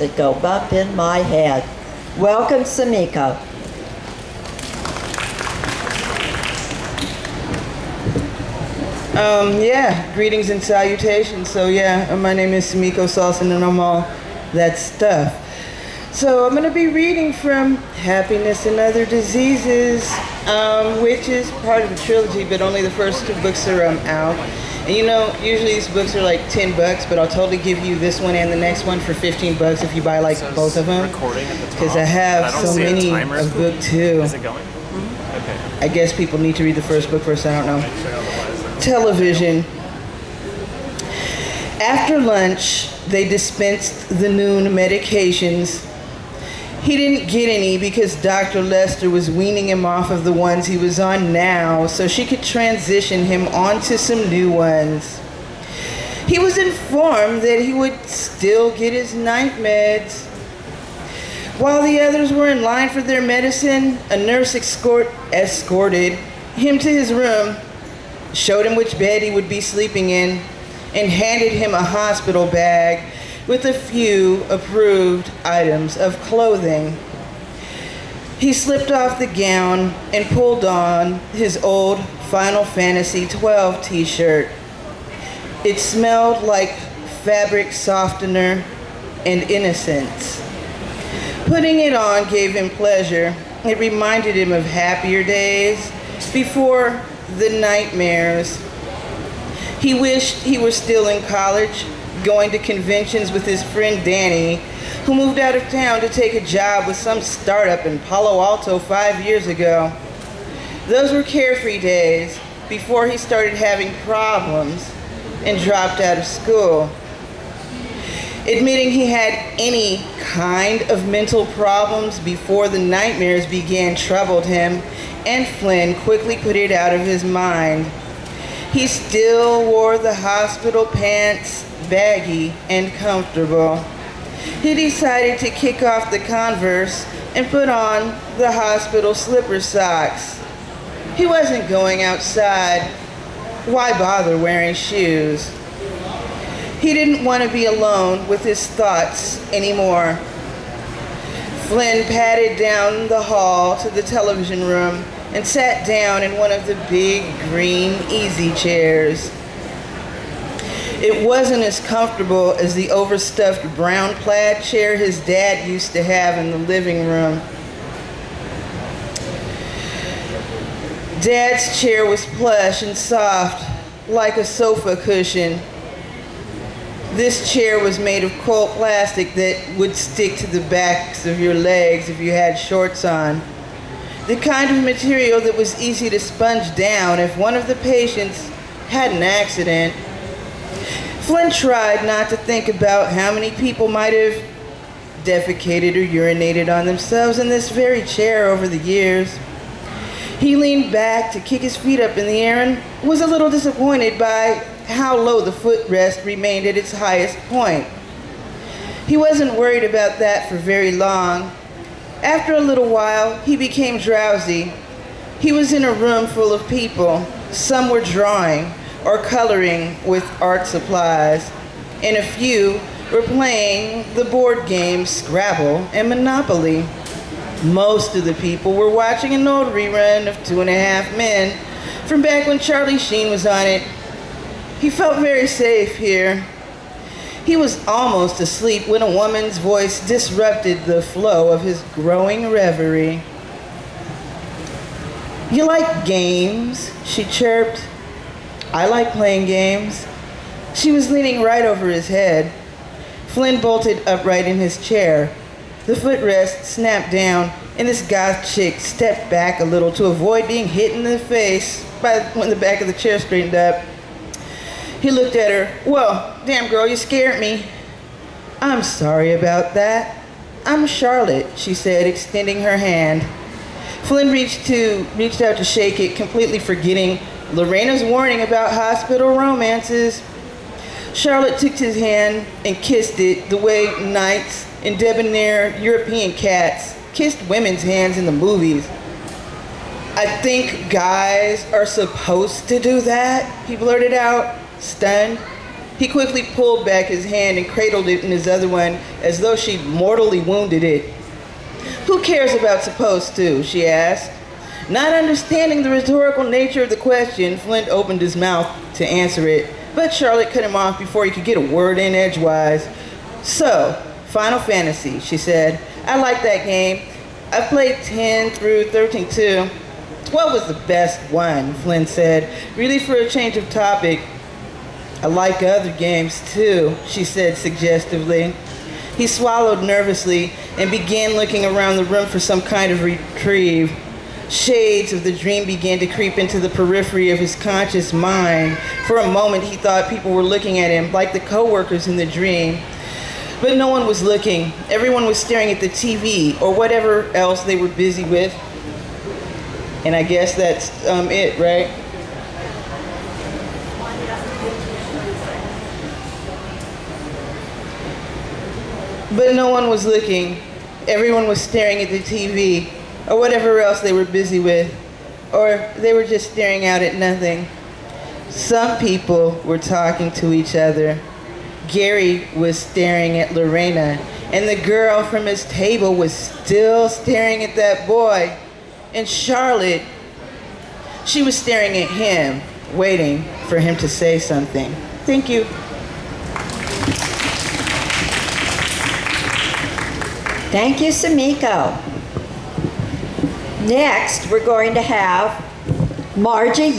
that go bump in my head. Welcome, Sumiko. Greetings and salutations. So my name is Sumiko, Saulson, and I'm all that stuff. So I'm going to be reading from Happiness and Other Diseases, which is part of the trilogy, but only the first 2 books are out. And usually these books are like $10, but I'll totally give you this one and the next one for $15 if you buy like both of them. Because I have so many of book 2. Is it going? Okay. I guess people need to read the first book first, I don't know. Television. After lunch, they dispensed the noon medications. He didn't get any because Dr. Lester was weaning him off of the ones he was on now so she could transition him onto some new ones. He was informed that he would still get his night meds. While the others were in line for their medicine, a nurse escorted him to his room, showed him which bed he would be sleeping in, and handed him a hospital bag with a few approved items of clothing. He slipped off the gown and pulled on his old Final Fantasy XII t-shirt. It smelled like fabric softener and innocence. Putting it on gave him pleasure. It reminded him of happier days before the nightmares. He wished he were still in college, going to conventions with his friend Danny, who moved out of town to take a job with some startup in Palo Alto 5 years ago. Those were carefree days before he started having problems and dropped out of school. Admitting he had any kind of mental problems before the nightmares began troubled him, and Flynn quickly put it out of his mind. He still wore the hospital pants, baggy and comfortable. He decided to kick off the Converse and put on the hospital slipper socks. He wasn't going outside. Why bother wearing shoes? He didn't want to be alone with his thoughts anymore. Flynn padded down the hall to the television room and sat down in one of the big green easy chairs. It wasn't as comfortable as the overstuffed brown plaid chair his dad used to have in the living room. Dad's chair was plush and soft, like a sofa cushion. This chair was made of cold plastic that would stick to the backs of your legs if you had shorts on. The kind of material that was easy to sponge down if one of the patients had an accident. Flynn tried not to think about how many people might have defecated or urinated on themselves in this very chair over the years. He leaned back to kick his feet up in the air and was a little disappointed by how low the footrest remained at its highest point. He wasn't worried about that for very long. After a little while, he became drowsy. He was in a room full of people. Some were drawing or coloring with art supplies, and a few were playing the board games Scrabble and Monopoly. Most of the people were watching an old rerun of 2.5 Men from back when Charlie Sheen was on it. He felt very safe here. He was almost asleep when a woman's voice disrupted the flow of his growing reverie. "You like games?" she chirped. "I like playing games." She was leaning right over his head. Flynn bolted upright in his chair. The footrest snapped down, and this goth chick stepped back a little to avoid being hit in the face when the back of the chair straightened up. He looked at her. "Whoa, damn girl, you scared me." "I'm sorry about that. I'm Charlotte," she said, extending her hand. Flynn reached out to shake it, completely forgetting Lorena's warning about hospital romances. Charlotte took his hand and kissed it the way knights and debonair European cats kissed women's hands in the movies. "I think guys are supposed to do that," he blurted out, stunned. He quickly pulled back his hand and cradled it in his other one as though she'd mortally wounded it. "Who cares about supposed to?" she asked. Not understanding the rhetorical nature of the question, Flint opened his mouth to answer it, but Charlotte cut him off before he could get a word in edgewise. "So, Final Fantasy," she said. "I like that game. I've played 10 through 13 too. 12 was the best one," Flynn said, really for a change of topic. "I like other games too," she said suggestively. He swallowed nervously and began looking around the room for some kind of reprieve. Shades of the dream began to creep into the periphery of his conscious mind. For a moment, he thought people were looking at him, like the coworkers in the dream. But no one was looking. Everyone was staring at the TV or whatever else they were busy with. And I guess that's it, right? But no one was looking. Everyone was staring at the TV or whatever else they were busy with, or they were just staring out at nothing. Some people were talking to each other. Gary was staring at Lorena, and the girl from his table was still staring at that boy. And Charlotte, she was staring at him, waiting for him to say something. Thank you. Thank you, Sumiko. Next, we're going to have Margie